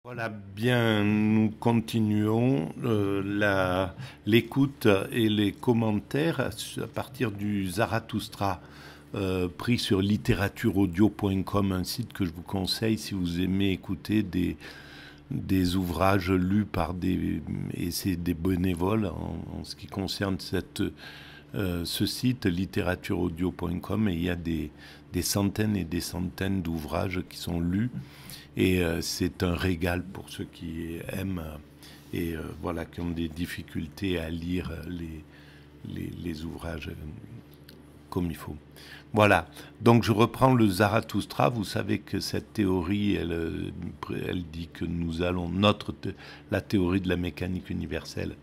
Voilà, bien, nous continuons l'écoute et les commentaires à partir du Zarathustra, pris sur littératureaudio.com, un site que je vous conseille si vous aimez écouter des ouvrages lus par et c'est des bénévoles en ce qui concerne ce site, littératureaudio.com, et il y a des centaines et des centaines d'ouvrages qui sont lus. Et c'est un régal pour ceux qui aiment et voilà, qui ont des difficultés à lire les ouvrages comme il faut. Voilà, donc je reprends le Zarathustra. Vous savez que cette théorie, elle dit que nous allons, la théorie de la mécanique universelle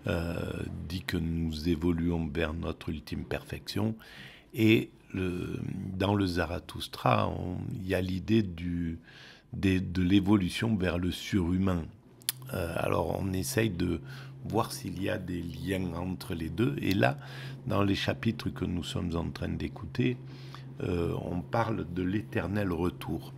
dit que nous évoluons vers notre ultime perfection. Et dans le Zarathustra, il y a l'idée de l'évolution vers le surhumain. Alors on essaye de voir s'il y a des liens entre les deux. Et là, dans les chapitres que nous sommes en train d'écouter, on parle de l'éternel retour.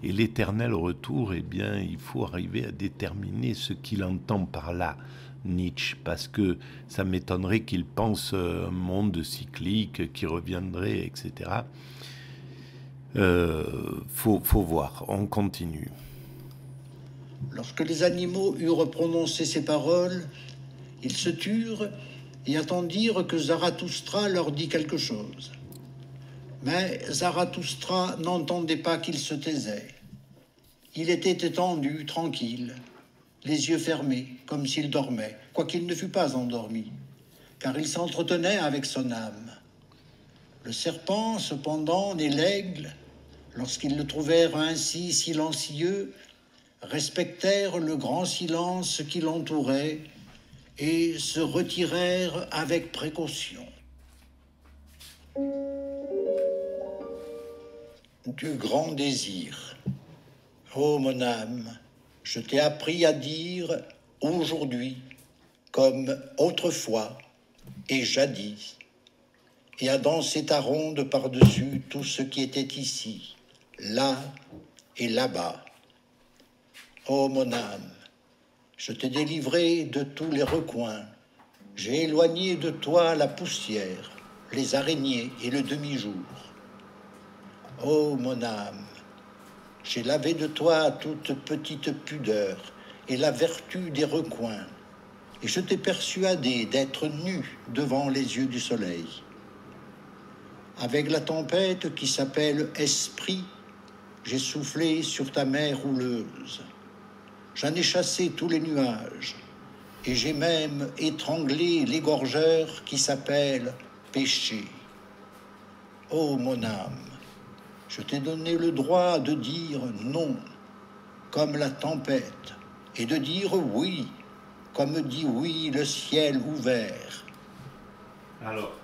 Et l'éternel retour, eh bien, il faut arriver à déterminer ce qu'il entend par là, Nietzsche, parce que ça m'étonnerait qu'il pense un monde cyclique qui reviendrait, etc. Faut voir, on continue. Lorsque les animaux eurent prononcé ces paroles, ils se turent et attendirent que Zarathustra leur dît quelque chose. Mais Zarathustra n'entendait pas qu'il se taisait. Il était étendu, tranquille, les yeux fermés, comme s'il dormait, quoiqu'il ne fût pas endormi, car il s'entretenait avec son âme. Le serpent, cependant, et l'aigle, lorsqu'ils le trouvèrent ainsi silencieux, respectèrent le grand silence qui l'entourait et se retirèrent avec précaution. Du grand désir. Ô mon âme, je t'ai appris à dire aujourd'hui, comme autrefois et jadis, et à danser ta ronde par-dessus tout ce qui était ici, là et là-bas. Ô mon âme, je t'ai délivré de tous les recoins, j'ai éloigné de toi la poussière, les araignées et le demi-jour. Ô mon âme, j'ai lavé de toi toute petite pudeur et la vertu des recoins, et je t'ai persuadé d'être nu devant les yeux du soleil. Avec la tempête qui s'appelle esprit, j'ai soufflé sur ta mer rouleuse. J'en ai chassé tous les nuages, et j'ai même étranglé l'égorgeur qui s'appelle péché. Ô mon âme, je t'ai donné le droit de dire non, comme la tempête, et de dire oui, comme dit oui le ciel ouvert. Alors,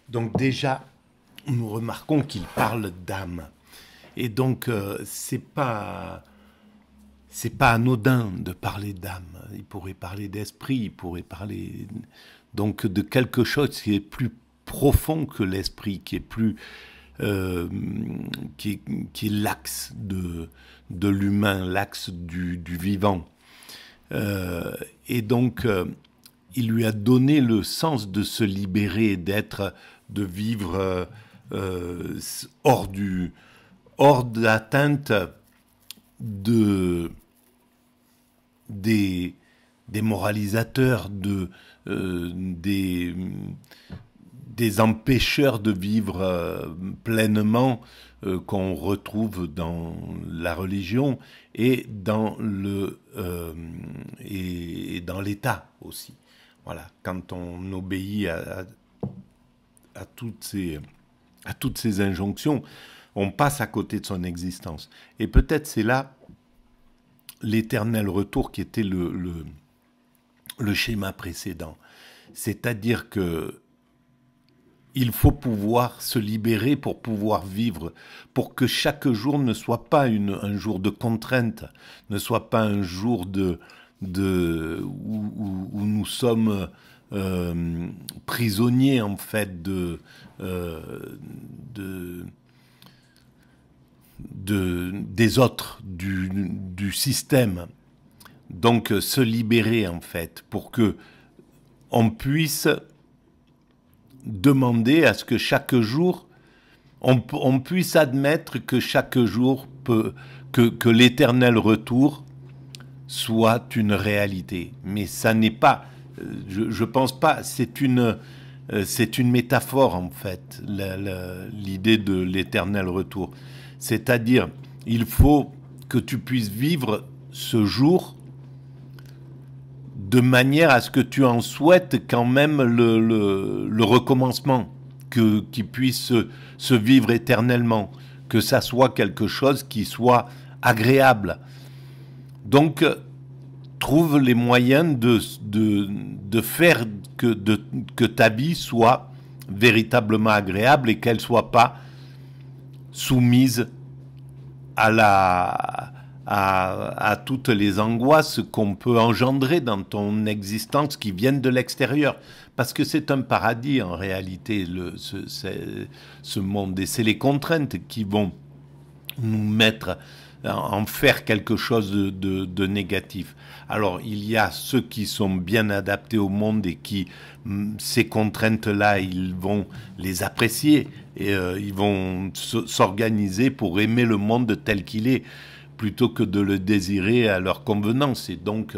donc déjà, nous remarquons qu'il parle d'âme. Et donc, c'est pas anodin de parler d'âme. Il pourrait parler d'esprit, il pourrait parler donc de quelque chose qui est plus profond que l'esprit, qui est plus qui est l'axe de l'humain, l'axe du vivant. Et donc, il lui a donné le sens de se libérer, de vivre hors de l'atteinte de, des moralisateurs, des empêcheurs de vivre pleinement qu'on retrouve dans la religion et et dans l'État aussi. Voilà, quand on obéit à toutes ces injonctions, on passe à côté de son existence. Et peut-être c'est là l'éternel retour qui était le schéma précédent. C'est-à-dire que il faut pouvoir se libérer pour pouvoir vivre, pour que chaque jour ne soit pas un jour de contrainte, ne soit pas un jour où nous sommes prisonniers en fait des autres, du système. Donc se libérer en fait pour que on puisse demander à ce que chaque jour, on puisse admettre que chaque jour que l'éternel retour soit une réalité. Mais ça n'est pas, je pense pas, c'est une métaphore en fait, l'idée de l'éternel retour. C'est-à-dire, il faut que tu puisses vivre ce jour de manière à ce que tu en souhaites quand même le recommencement, qui puisse se vivre éternellement, que ça soit quelque chose qui soit agréable. Donc, trouve les moyens de faire que ta vie soit véritablement agréable et qu'elle ne soit pas soumise à toutes les angoisses qu'on peut engendrer dans ton existence qui viennent de l'extérieur. Parce que c'est un paradis en réalité, ce monde. Et c'est les contraintes qui vont nous mettre en faire quelque chose de négatif. Alors, il y a ceux qui sont bien adaptés au monde et qui, ces contraintes-là, ils vont les apprécier et ils vont s'organiser pour aimer le monde tel qu'il est, plutôt que de le désirer à leur convenance. Et donc,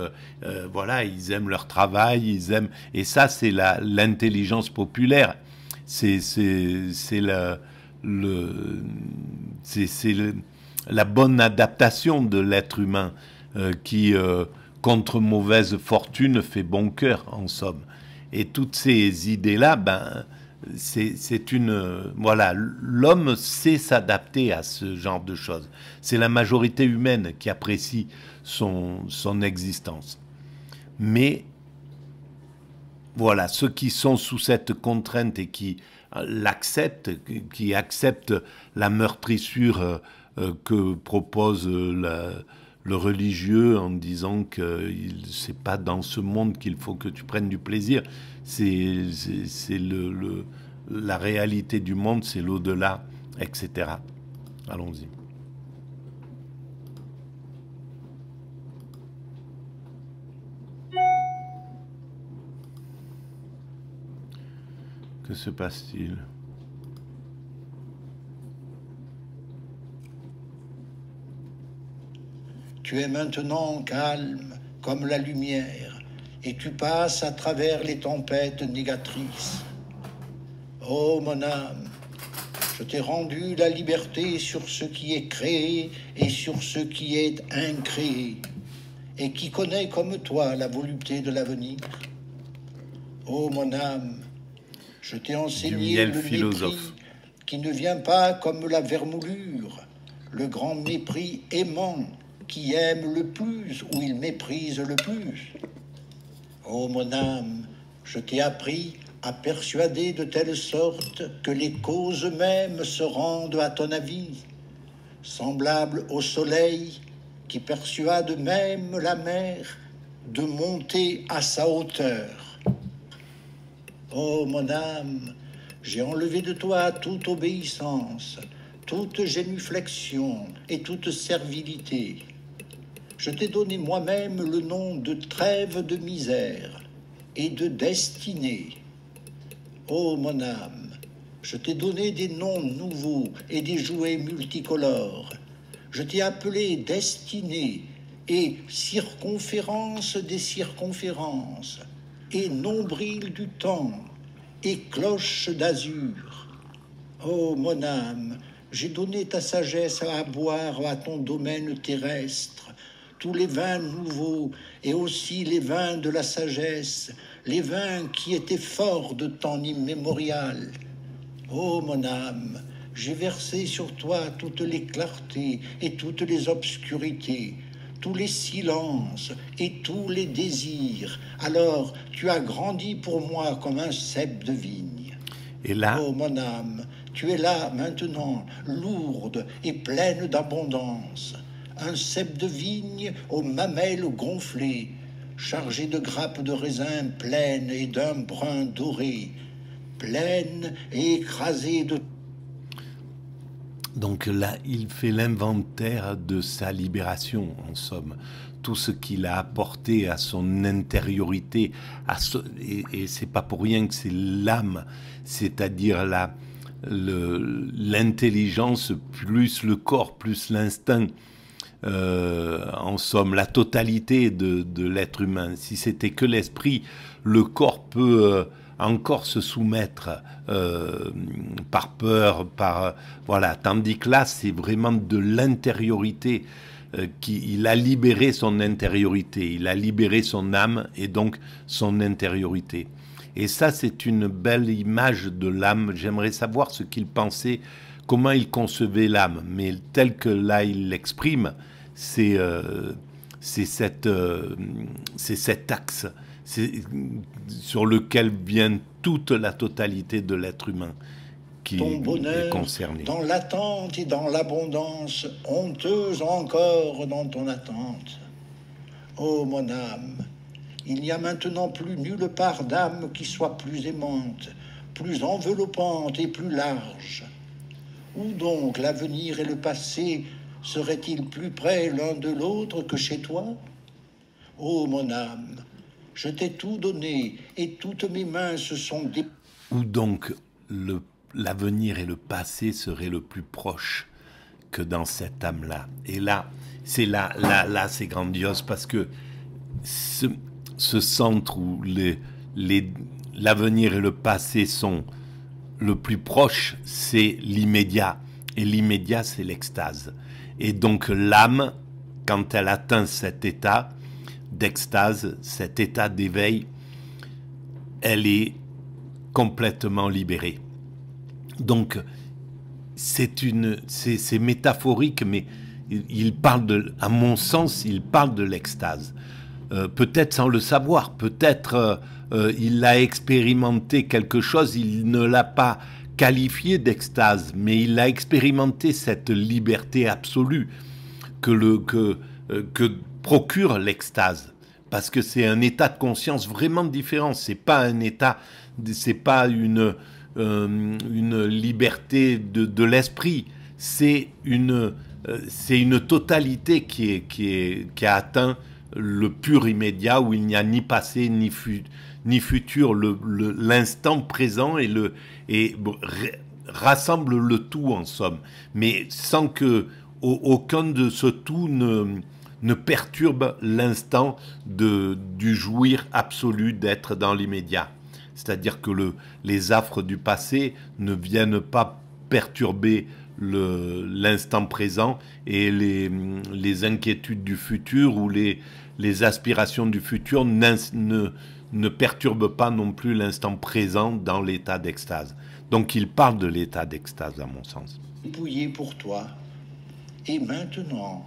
voilà, ils aiment leur travail, ils aiment... Et ça, c'est l'intelligence populaire. C'est la bonne adaptation de l'être humain qui, contre mauvaise fortune, fait bon cœur, en somme. Et toutes ces idées-là, ben, c'est une... Voilà, l'homme sait s'adapter à ce genre de choses. C'est la majorité humaine qui apprécie son existence. Mais, voilà, ceux qui sont sous cette contrainte et qui l'acceptent, qui acceptent la meurtrissure que propose le religieux en disant que c'est pas dans ce monde qu'il faut que tu prennes du plaisir. C'est la réalité du monde, c'est l'au-delà, etc. Allons-y. Que se passe-t-il ? Tu es maintenant calme comme la lumière, et tu passes à travers les tempêtes négatrices. Ô mon âme, je t'ai rendu la liberté sur ce qui est créé et sur ce qui est incréé, et qui connaît comme toi la volupté de l'avenir. Ô mon âme, je t'ai enseigné le mépris qui ne vient pas comme la vermoulure, le grand mépris aimant qui aime le plus ou il méprise le plus. Ô mon âme, je t'ai appris à persuader de telle sorte que les causes mêmes se rendent à ton avis, semblable au soleil qui persuade même la mer de monter à sa hauteur. Ô mon âme, j'ai enlevé de toi toute obéissance, toute génuflexion et toute servilité. Je t'ai donné moi-même le nom de trêve de misère et de destinée. Ô mon âme, je t'ai donné des noms nouveaux et des jouets multicolores. Je t'ai appelé destinée et circonférence des circonférences, et nombril du temps, et cloche d'azur. Ô mon âme, j'ai donné ta sagesse à boire à ton domaine terrestre, tous les vins nouveaux et aussi les vins de la sagesse, les vins qui étaient forts de temps immémorial. Ô mon âme, j'ai versé sur toi toutes les clartés et toutes les obscurités, tous les silences et tous les désirs. Alors tu as grandi pour moi comme un cep de vigne. Et là, Oh mon âme, tu es là maintenant, lourde et pleine d'abondance. Un cep de vigne aux mamelles gonflées, chargé de grappes de raisin pleines et d'un brun doré, pleine et écrasée de... donc là, il fait l'inventaire de sa libération, en somme. Tout ce qu'il a apporté à son intériorité, et c'est pas pour rien que c'est l'âme, c'est-à-dire l'intelligence plus le corps, plus l'instinct, en somme, la totalité de l'être humain. Si c'était que l'esprit, le corps peut encore se soumettre par peur, voilà. Tandis que là, c'est vraiment de l'intériorité. Il a libéré son intériorité, il a libéré son âme et donc son intériorité. Et ça, c'est une belle image de l'âme. J'aimerais savoir ce qu'il pensait, comment il concevait l'âme. Mais tel que là, il l'exprime, c'est cet axe sur lequel vient toute la totalité de l'être humain qui ton bonheur est concerné. dans l'attente et dans l'abondance, honteuse encore dans ton attente. Ô mon âme, il n'y a maintenant plus nulle part d'âme qui soit plus aimante, plus enveloppante et plus large. Où donc l'avenir et le passé seraient-ils plus près l'un de l'autre que chez toi? Ô mon âme, je t'ai tout donné et toutes mes mains se sont Où donc l'avenir et le passé seraient le plus proches que dans cette âme-là. Et là, c'est c'est grandiose parce que ce centre où l'avenir et le passé sont le plus proches, c'est l'immédiat. Et l'immédiat, c'est l'extase. Et donc l'âme, quand elle atteint cet état d'extase, cet état d'éveil, elle est complètement libérée. Donc, c'est métaphorique, mais il parle à mon sens, il parle de l'extase. Peut-être sans le savoir, peut-être il a expérimenté quelque chose, il ne l'a pas qualifié d'extase, mais il a expérimenté cette liberté absolue que procure l'extase, parce que c'est un état de conscience vraiment différent. C'est pas un état, c'est pas une liberté de l'esprit, c'est une totalité qui a atteint le pur immédiat où il n'y a ni passé ni futur, l'instant présent et rassemble le tout en somme, mais sans que aucun de ce tout ne perturbe l'instant du jouir absolu d'être dans l'immédiat. C'est-à-dire que les affres du passé ne viennent pas perturber l'instant présent et les inquiétudes du futur ou les aspirations du futur ne perturbent pas non plus l'instant présent dans l'état d'extase. Donc il parle de l'état d'extase à mon sens. Dépouillé pour toi. Et maintenant,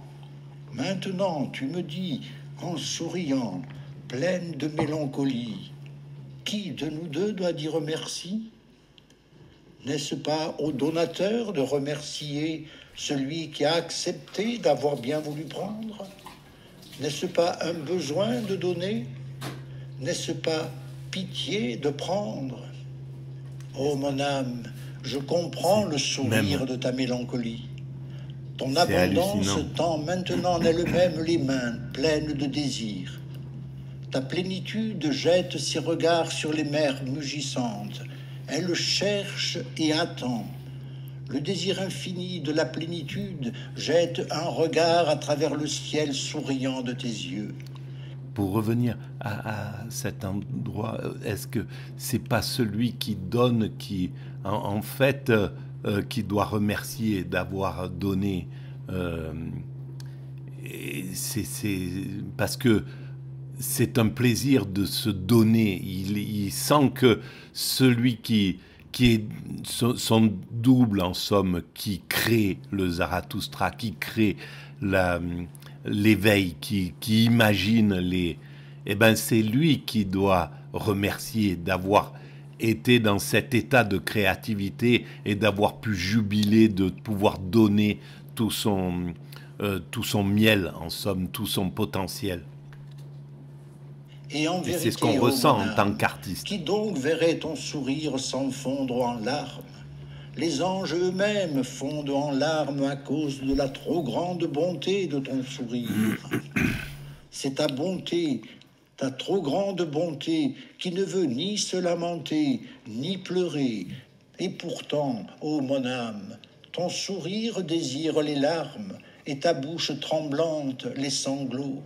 tu me dis, en souriant, pleine de mélancolie, qui de nous deux doit dire merci? N'est-ce pas au donateur de remercier celui qui a accepté d'avoir bien voulu prendre? N'est-ce pas un besoin de donner? N'est-ce pas pitié de prendre? Oh mon âme, je comprends le sourire de ta mélancolie. Ton abondance tend maintenant en elle-même les mains pleines de désir. Ta plénitude jette ses regards sur les mers mugissantes. Elle cherche et attend. Le désir infini de la plénitude jette un regard à travers le ciel souriant de tes yeux. Pour revenir à cet endroit, est-ce que c'est pas celui qui donne qui, en fait, qui doit remercier d'avoir donné c'est parce que c'est un plaisir de se donner. Il sent que celui qui est son double, en somme, qui crée le Zarathustra, qui crée l'éveil, qui imagine eh ben c'est lui qui doit remercier d'avoir était dans cet état de créativité et d'avoir pu jubiler, de pouvoir donner tout son miel, en somme, tout son potentiel. Et en Et c'est ce vérité, qu'on ô ressent mon en tant âme, qu'artiste. qui donc verrait ton sourire s'enfondre en larmes? Les anges eux-mêmes fondent en larmes à cause de la trop grande bonté de ton sourire. C'est ta bonté, ta trop grande bonté, qui ne veut ni se lamenter, ni pleurer. Et pourtant, ô mon âme, ton sourire désire les larmes, et ta bouche tremblante les sanglots.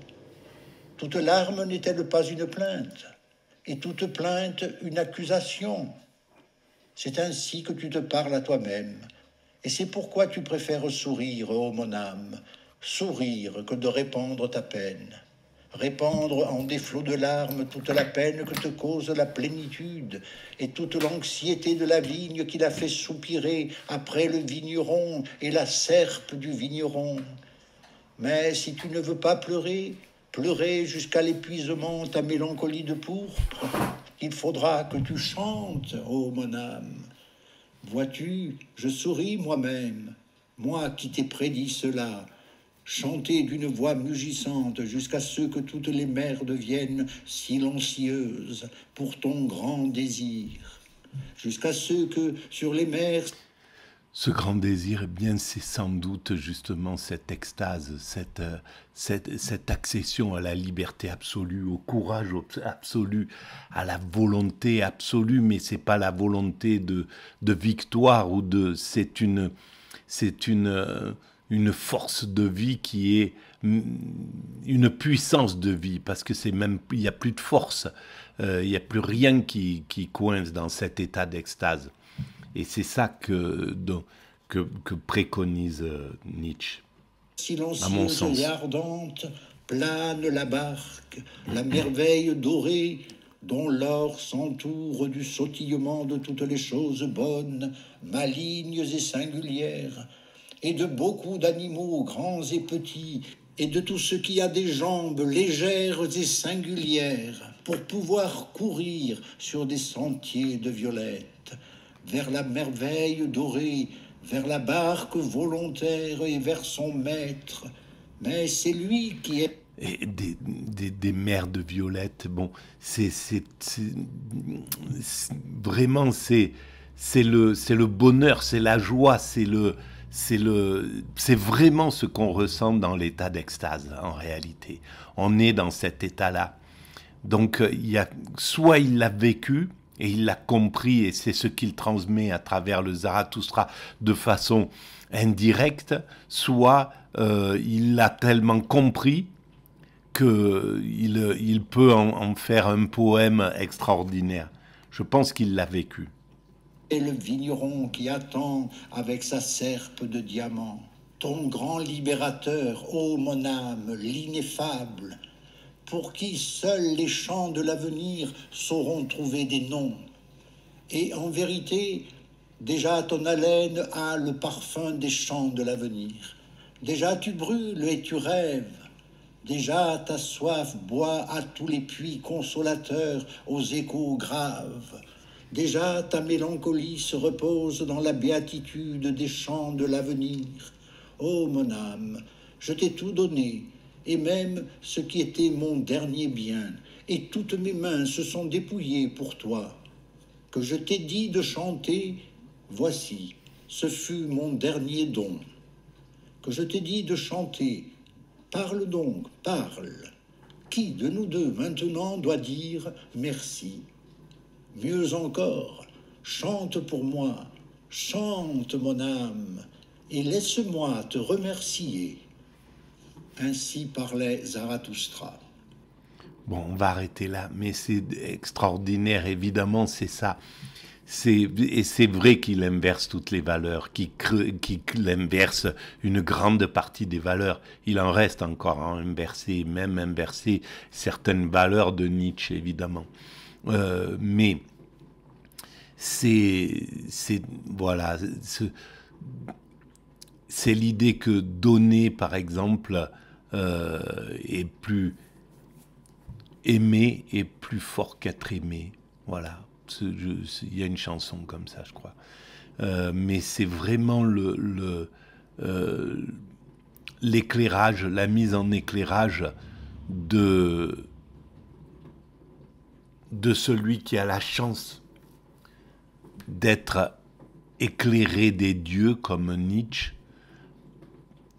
Toute larme n'est-elle pas une plainte, et toute plainte une accusation? C'est ainsi que tu te parles à toi-même, et c'est pourquoi tu préfères sourire, ô mon âme, sourire que de répandre ta peine. Répandre en des flots de larmes toute la peine que te cause la plénitude et toute l'anxiété de la vigne qui la fait soupirer après le vigneron et la serpe du vigneron. Mais si tu ne veux pas pleurer, pleurer jusqu'à l'épuisement ta mélancolie de pourpre, il faudra que tu chantes, ô mon âme. Vois-tu, je souris moi-même, moi qui t'ai prédit cela, chanter d'une voix mugissante jusqu'à ce que toutes les mers deviennent silencieuses pour ton grand désir, jusqu'à ce que sur les mers... Ce grand désir, eh bien, c'est sans doute justement cette extase, cette accession à la liberté absolue, au courage absolu, à la volonté absolue, mais c'est pas la volonté de victoire ou c'est une force de vie qui est une puissance de vie, parce que c'est même, il n'y a plus de force, il n'y a plus rien qui coince dans cet état d'extase. Et c'est ça que préconise Nietzsche, à mon sens. Silencieuse et ardente, plane la barque, la merveille dorée, dont l'or s'entoure du sautillement de toutes les choses bonnes, malignes et singulières, et de beaucoup d'animaux grands et petits, et de tout ce qui a des jambes légères et singulières, pour pouvoir courir sur des sentiers de violettes, vers la merveille dorée, vers la barque volontaire et vers son maître. Mais c'est lui qui est... Et des mers de violettes, bon, vraiment, c'est le bonheur, c'est la joie, c'est vraiment ce qu'on ressent dans l'état d'extase, en réalité. On est dans cet état-là. Donc, soit il l'a vécu, et il l'a compris, et c'est ce qu'il transmet à travers le Zarathustra de façon indirecte, soit il l'a tellement compris qu'il peut en faire un poème extraordinaire. Je pense qu'il l'a vécu. Et le vigneron qui attend avec sa serpe de diamants, ton grand libérateur, ô mon âme, l'ineffable, pour qui seuls les chants de l'avenir sauront trouver des noms. Et en vérité, déjà ton haleine a le parfum des chants de l'avenir. Déjà tu brûles et tu rêves. Déjà ta soif boit à tous les puits consolateurs aux échos graves. Déjà ta mélancolie se repose dans la béatitude des chants de l'avenir. Ô mon âme, je t'ai tout donné, et même ce qui était mon dernier bien, et toutes mes mains se sont dépouillées pour toi. Que je t'ai dit de chanter, voici, ce fut mon dernier don. Que je t'ai dit de chanter, parle donc, parle. Qui de nous deux maintenant doit dire merci? Mieux encore, chante pour moi, chante mon âme, et laisse-moi te remercier. Ainsi parlait Zarathustra. Bon, on va arrêter là, mais c'est extraordinaire, évidemment, c'est ça. Et c'est vrai qu'il inverse toutes les valeurs, qu'il inverse une grande partie des valeurs. Il en reste encore à inverser, même inverser certaines valeurs de Nietzsche, évidemment. Mais voilà, c'est l'idée que donner, par exemple, est plus aimer est plus fort qu'être aimé. Voilà. Il y a une chanson comme ça, je crois. Mais c'est vraiment l'éclairage, la mise en éclairage de celui qui a la chance d'être éclairé des dieux comme Nietzsche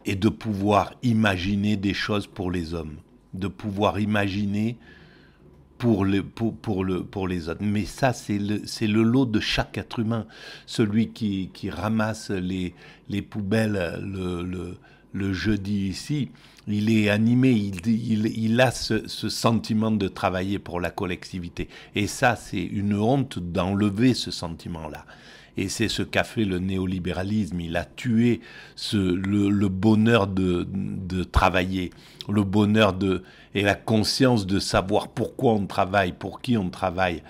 et de pouvoir imaginer des choses pour les hommes, de pouvoir imaginer pour les autres. Mais ça, c'est le lot de chaque être humain. Celui qui ramasse les poubelles le jeudi ici, il est animé, il a ce sentiment de travailler pour la collectivité. Et ça, c'est une honte d'enlever ce sentiment-là. Et c'est ce qu'a fait le néolibéralisme. Il a tué le bonheur de travailler, le bonheur et la conscience de savoir pourquoi on travaille, pour qui on travaille.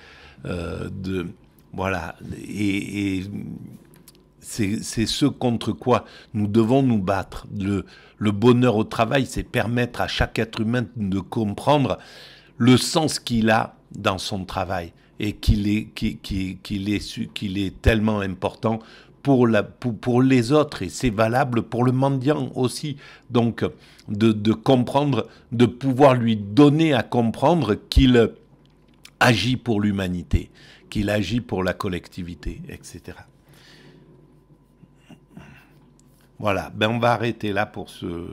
Voilà. Et c'est ce contre quoi nous devons nous battre. Le bonheur au travail, c'est permettre à chaque être humain de comprendre le sens qu'il a dans son travail et qu'il est tellement important pour les autres, et c'est valable pour le mendiant aussi. Donc, de comprendre, de pouvoir lui donner à comprendre qu'il agit pour l'humanité, qu'il agit pour la collectivité, etc. Voilà, ben on va arrêter là pour ce